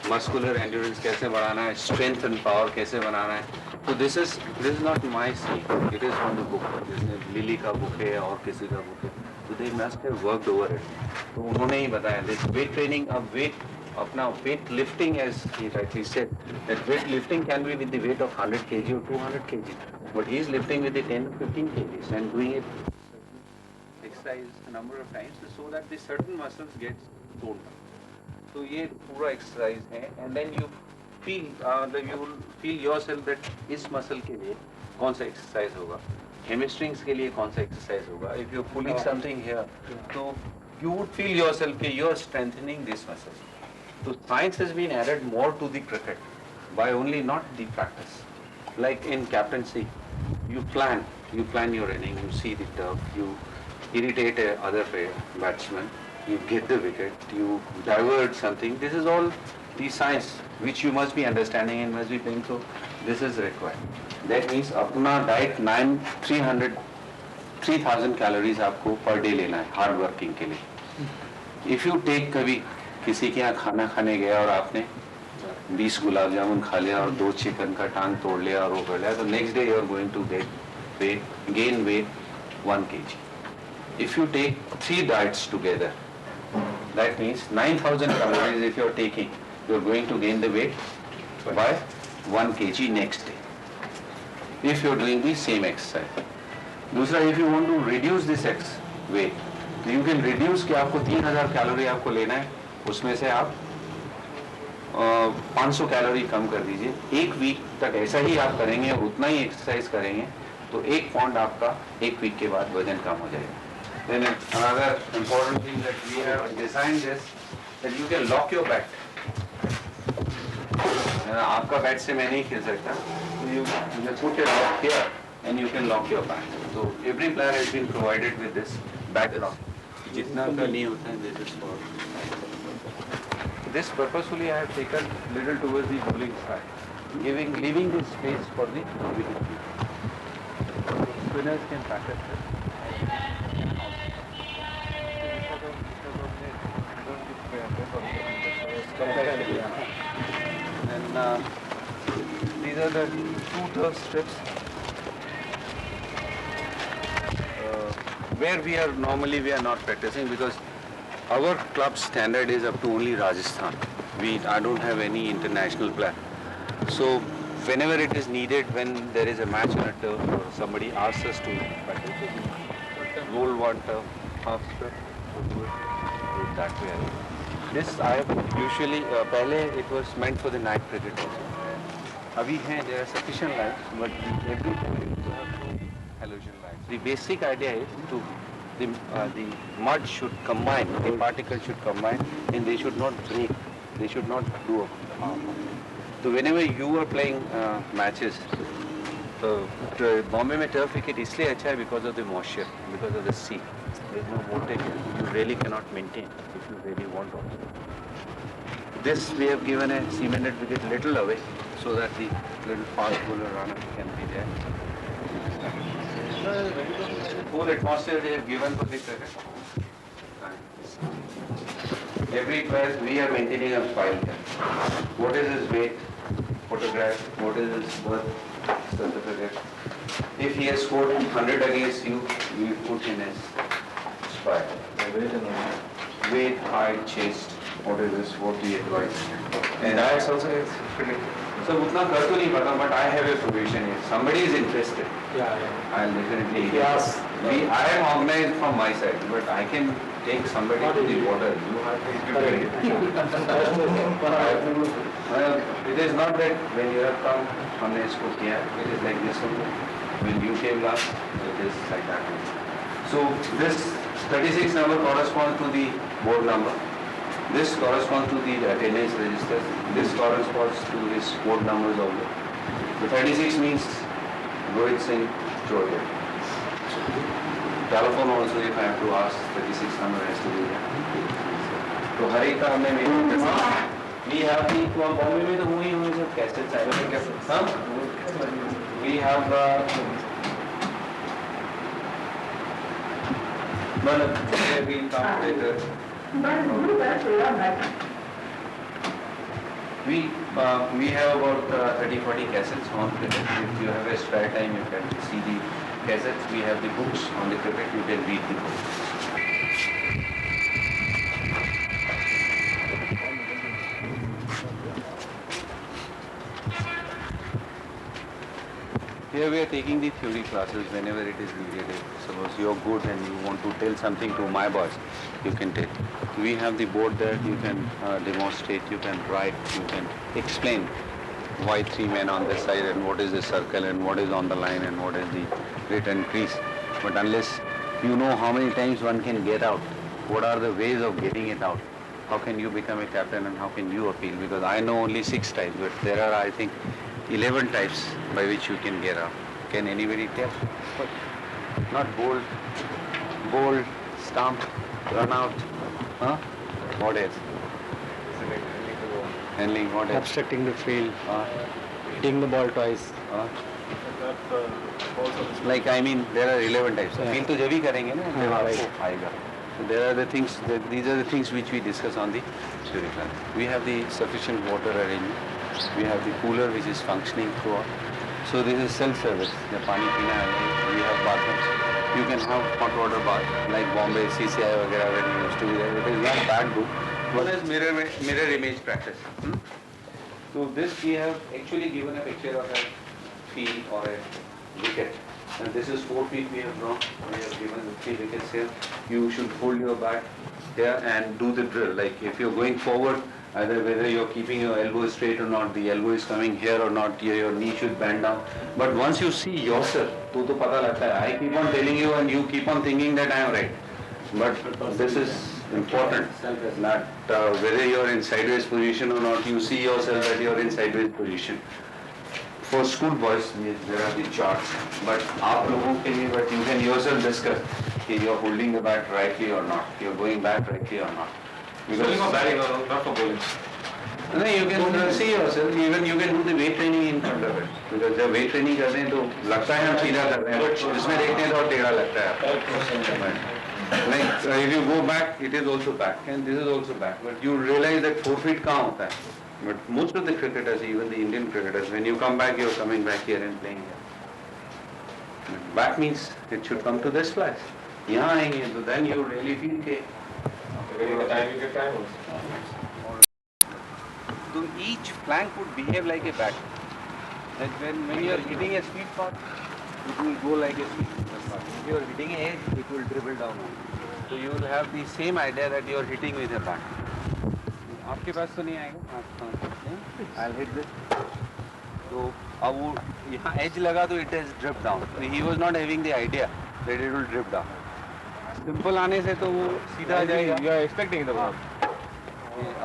muscular endurance कैसे बढ़ाना है, strength and power कैसे बनाना है. So this is not my say. It is from the book. जैसे लिली का book है और किसी का book है. So they must have worked over it. तो उन्होंने ही बताया. This weight training, अपना weight lifting, as he rightly said, that weight lifting can be with the weight of 100 kg or 200 kg. But he is lifting with the 10 to 15 kgs and doing it exercise a number of times so that the certain muscles get toned up. So ये पूरा exercise है, and then you will feel yourself that इस muscle के लिए कौन सा exercise होगा, hamstrings के लिए कौन सा exercise होगा. If you're pulling something here, so you would feel yourself that you're strengthening this muscle. So science has been added more to the cricket by only not the practice. Like in captaincy, you plan your inning, you see the turf, you irritate other batsman, you get the wicket, you divert something. This is all the science which you must be understanding and must be playing. So this is required. That means अपना diet 3,000 calories आपको per day लेना है hard working के लिए. If you take कभी किसी के यहाँ खाना खाने गया और आपने 20 गुलाब जामुन खा लिया और 2 चिकन का टांग तोड़ लिया और वो कर लिया, तो next day you are going to gain weight 1 kg. If you take 3 diets together, that means 9,000 calories if you are taking, you are going to gain the weight by 1 kg next day. If you are doing the same exercise. दूसरा, if you want to reduce this weight, you can reduce कि आपको 3,000 calorie आपको लेना है, उसमें से आप 500 calorie कम कर दीजिए. 1 वीक तक ऐसा ही आप करेंगे, उतना ही एक्सरसाइज करेंगे, तो 1 पाउंड आपका 1 वीक के बाद वजन कम हो जाएगा. Then another important thing that we have designed is that you can lock your bat. आपका बैट से मैं नहीं खेल सकता, so you put your lock here and you can lock your bat. So every player has been provided with this bat lock. जितना का नहीं होता है, this is for. This purposefully I have taken little towards the bowling side, leaving this space for the wicket keeper. Spinners can practice this. And these are the 2 turf strips where we are not practicing because our club standard is up to only Rajasthan. I don't have any international plan. So whenever it is needed, when there is a match on a turf or somebody asks us to practice, roll 1 turf, half strip, do it that way. This I have usually, पहले it was meant for the night cricket also. अभी हैं, there are sufficient lights, but every time you have halogen lights. The basic idea is to the mud should combine, the particles should combine, and they should not break. They should not do a harm. So whenever you are playing matches, Bombay में turf wicket इसलिए अच्छा है because of the moisture, because of the sea. There is no voltage. You really cannot maintain if you really want also. This we have given a cemented wicket little away so that the little fast bowler runner can be there. Full atmosphere they have given for the cricket. Every player we are maintaining a file here. What is his weight? Photograph. What is his birth certificate? If he has scored 100 against you, we put in his file. Weight, height, chest. What is this? What we advise. And I also pretty. So utna kar to nahi pata, but I have a provision. If somebody is interested, I'll definitely. Yes. I am organized from my side, but I can take somebody to the border. You have to prepare it. It is not that when you have come, हमने इसको किया. It is like this one. When you came last, it is like that. So this 36 number corresponds to the board number. This corresponds to the attendance register. This corresponds to his board numbers also. The 36 means Rohit Singh Choudhary. Telephone also, if I have to ask, 36 number has to be there. So हर एक का हमने we have the Bombay में तो हुई सब cassettes आए हैं cassettes. हाँ? We have मतलब wheel calculator. We have about 30-40 cassettes on cricket. If you have a spare time, you can see the cassettes. We have the books on the cricket. You can read the books. Here we are taking the theory classes whenever it is needed. If suppose you are good and you want to tell something to my boss, you can tell. We have the board there, you can demonstrate, you can write, you can explain why 3 men on this side and what is the circle and what is on the line and what is the return crease. But unless you know how many times one can get out, what are the ways of getting it out, how can you become a captain and how can you appeal? Because I know only 6 types, but there are, I think, 11 types by which you can get out. Can anybody tell? Not bold, stump, run out. Huh? What else? Handling, what else? Obstructing the field, hitting the ball twice. Like I mean, there are 11 types. Appeal to जब ही करेंगे ना, जब आपको आएगा. There are the things. These are the things which we discuss on the theory class. We have the sufficient water arrangement. We have the cooler which is functioning throughout. So this is self-service. The pani pina hai. We have bathrooms. You can have hot water bath like Bombay, CCI वगैरह when you used to be there. It is not that good. One is mirror image practice. So this we have actually given a picture of a field or a wicket. And this is 4 feet we have drawn. We have given the 3 wickets here. You should hold your bat here and do the drill. Like if you're going forward, either whether you're keeping your elbow straight or not, the elbow is coming here or not, here your knee should bend down. But once you see yourself, तो पता लगता है. I keep on telling you and you keep on thinking that I am right. But this is important. That whether you're in sideways position or not, you see yourself that you're in sideways position. For school boys, there are the charts. But आप लोगों के लिए, but you can yourself discuss कि you're holding the bat rightly or not, you're going back rightly or not. Because for batting, not for bowling. No, you can see yourself. Even you can do the weight training in front of it. Because जब weight training करते हैं तो लगता है हम सीधा कर रहे हैं. इसमें देखते हैं तो टेढ़ा लगता है. Like if you go back, it is also back, and this is also back. But you realize that 4 feet कहाँ होता है? But most of the cricketers, even the Indian cricketers, when you come back, you're coming back here and playing here. Back means it should come to this place. यहाँ आएंगे तो then you really feel के. So each flank would behave like a bat. That when you are hitting a sweet spot, it will go like a sweet spot. If you are hitting an edge, it will dribble down. So you will have the same idea that you are hitting with a bat. आपके पास तो नहीं आएगा. I'll hit this. So अब वो यहाँ edge लगा तो it has dripped down. So he was not having the idea that it will drip down. Simple आने से तो वो सीधा आ जाएगा। You are expecting the ball.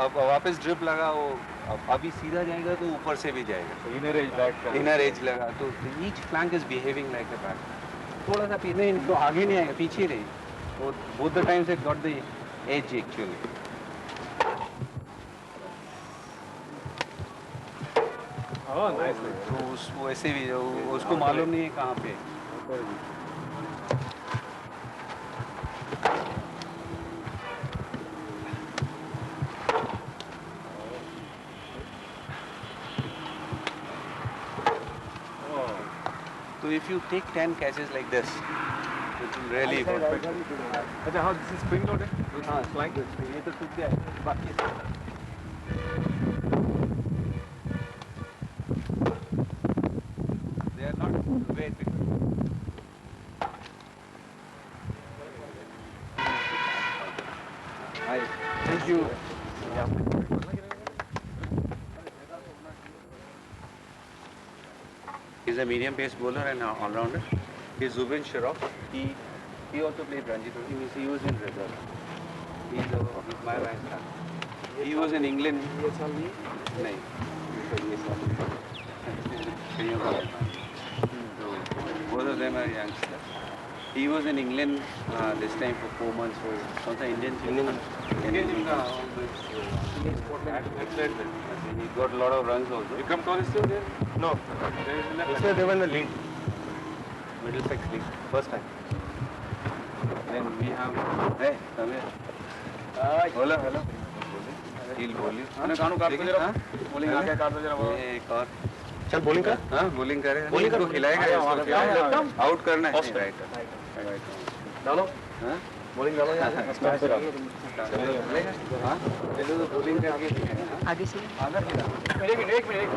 अब वापस ड्रिप लगा वो, अब अभी सीधा जाएगा तो ऊपर से भी जाएगा। So inner edge back. Inner as लगा तो each flank is behaving like a back. थोड़ा सा पीछे तो आगे नहीं आएगा, पीछे रही। तो both the times it got the edge actually. Oh, nice. तो उस वैसे भी उसको मालूम नहीं है कहाँ पे। So if you take 10 catches like this, it will really perfect. अच्छा हाँ, this is spring loaded. हाँ, flank ये तो टूट गया है, बाकी they are not very big. Hi, thank you. He's a medium pace bowler and an all-rounder. He's Zubin Shroff. He also played Ranji Trophy. He was in reserve. He's my right hand. He was in England. नहीं, both of them are youngsters. He was in England this time for 4 months for some Indian team. He got a lot of runs also. Vikram Kaur is still there? No, So they were in the league. Middlesex League, first time. Then we have, hey, come here. Hello, hello. He'll bowl you. हाँ? Bowling आगे काट दो जरा वो. ये एक और. चल bowling कर. हाँ, bowling करे. Bowling इसको कर. खिलाएगा, आया, इसको आया, खिलाएगा. आया. Out करना है. Off Right. डालो. हाँ? Bowling डालो यहाँ से. Start करो. चलेगा? हाँ? चलो तो bowling करके दिखाएगा. आगे से आधा खिला. एक minute.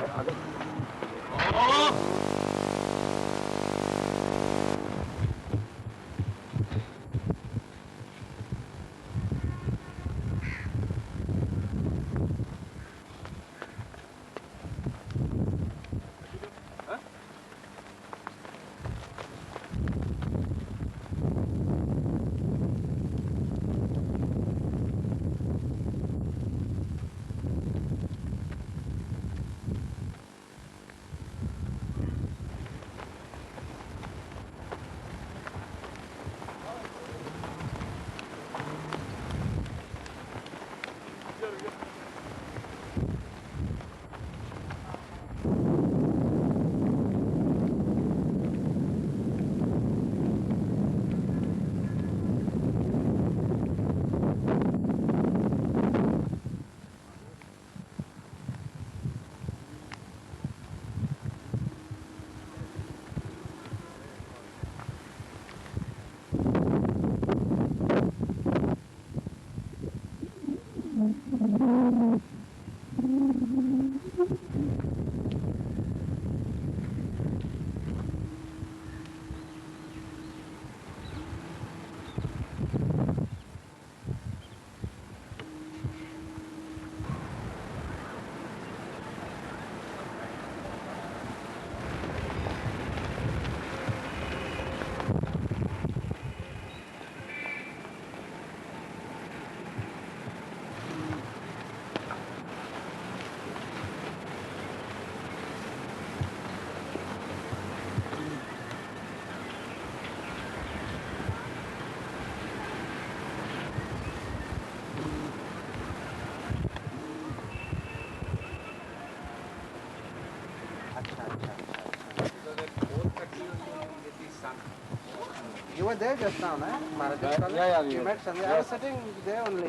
You were there just now, na? Maharaj's College? Yeah, You met Sanjay? I was sitting there only.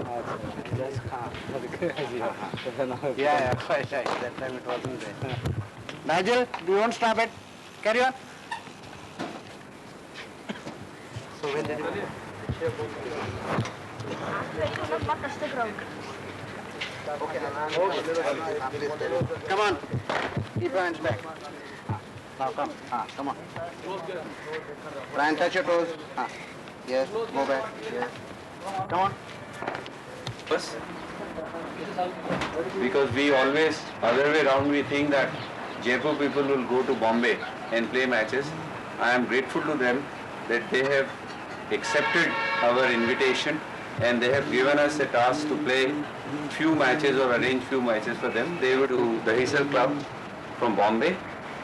Yeah, quite right. That time it wasn't there. Nigel, do you want to stop it? Carry on. So when did you... Come on. Keep your hands back. Now come. Come on. Try and touch your toes. Yes, go back. Yes. Come on. Bus. Because we always, other way around, we think that Jaipur people will go to Bombay and play matches. I am grateful to them that they have accepted our invitation and they have given us a task to play few matches or arrange few matches for them. They were to the Hisar Club from Bombay,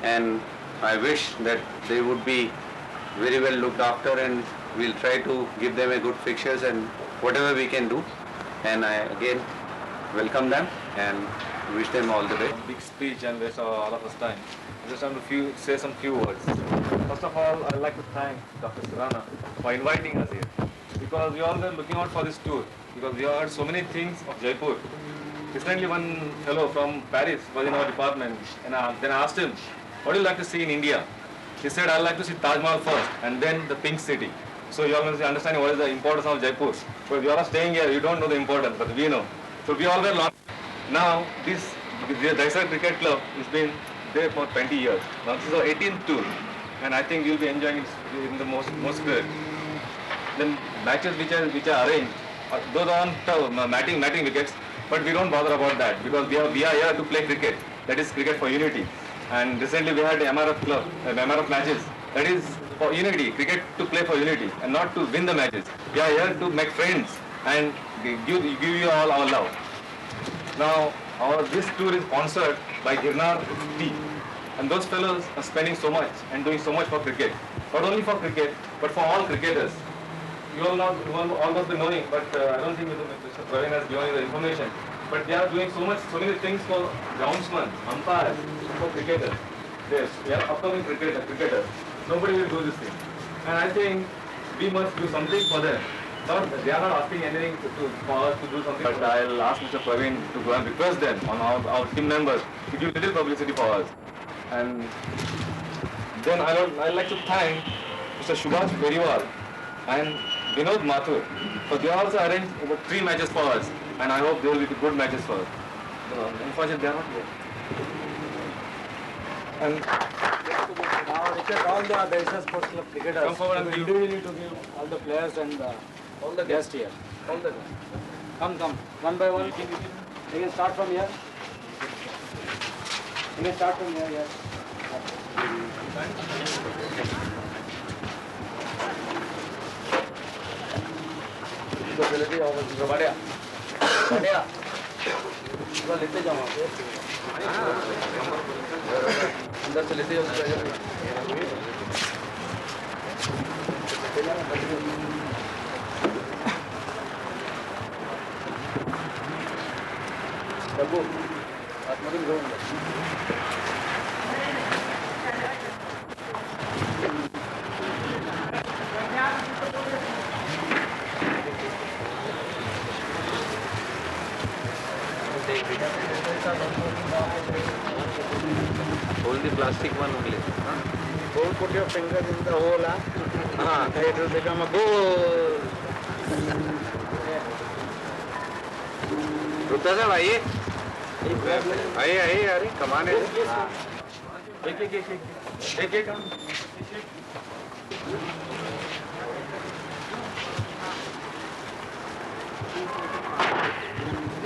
and I wish that they would be very well looked after, and we'll try to give them a good fixtures and whatever we can do. And I again welcome them and wish them all the best. Big speech and waste all of us time. I just want to say some few words. First of all, I'd like to thank Dr. Surana for inviting us here, because we all were looking out for this tour, because we heard so many things of Jaipur. Recently one fellow from Paris was in our department, and then I asked him, what do you like to see in India? He said, I'd like to see Taj Mahal first and then the Pink City. So you all must understand what is the importance of Jaipur. But you all are staying here, you don't know the importance, but we know. So we all were long. Now the Daisar Cricket Club has been there for 20 years. Now this is our 18th tour, and I think you'll be enjoying it in the most good. Then matches which are arranged, those are on matting wickets, but we don't bother about that because we are here to play cricket. That is cricket for unity. And recently we had MRF club, MRF matches. That is for unity, cricket to play for unity and not to win the matches. We are here to make friends and give you all our love. Now, this tour is sponsored by Girnar Tea, and those fellows are spending so much and doing so much for cricket. Not only for cricket, but for all cricketers. You all must be knowing, but I don't think Mr. Praveen has given you the information. But they are doing so many things for groundsmen, umpires, for cricketers. They are upcoming cricketers. Nobody will do this thing. And I think we must do something for them. They are not asking anything for us to do something. But I'll ask Mr. Praveen to go and request them on our team members to give little publicity for us. And then I'd like to thank Mr. Subhash Periwal and Vinod Mathur, for they also arranged about 3 matches for us, and I hope they will be good matches for us. Unfortunately, they are not here. And Now request all the Daisar Sports Club cricketers come forward and individually to give all the players and all the guests here. All the Come, one by one. You can start from here. You can start from here, yes. Facility office बढ़िया बढ़िया पूरा लेते जाओ अंदर से लेते जाओ डब्बू आत्मदिन घेऊन Hold the plastic one only. Don't put your finger in the hole, it will become a goal. रुकता साहब आइए आइए अरे कमाने एक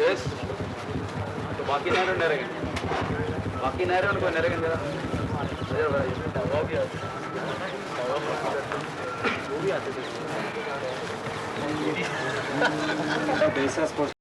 यस तो बाकी नहीं रहेंगे बाकी नहीं रहे उनको नहीं रहेंगे वो भी आते थे Daisar Sports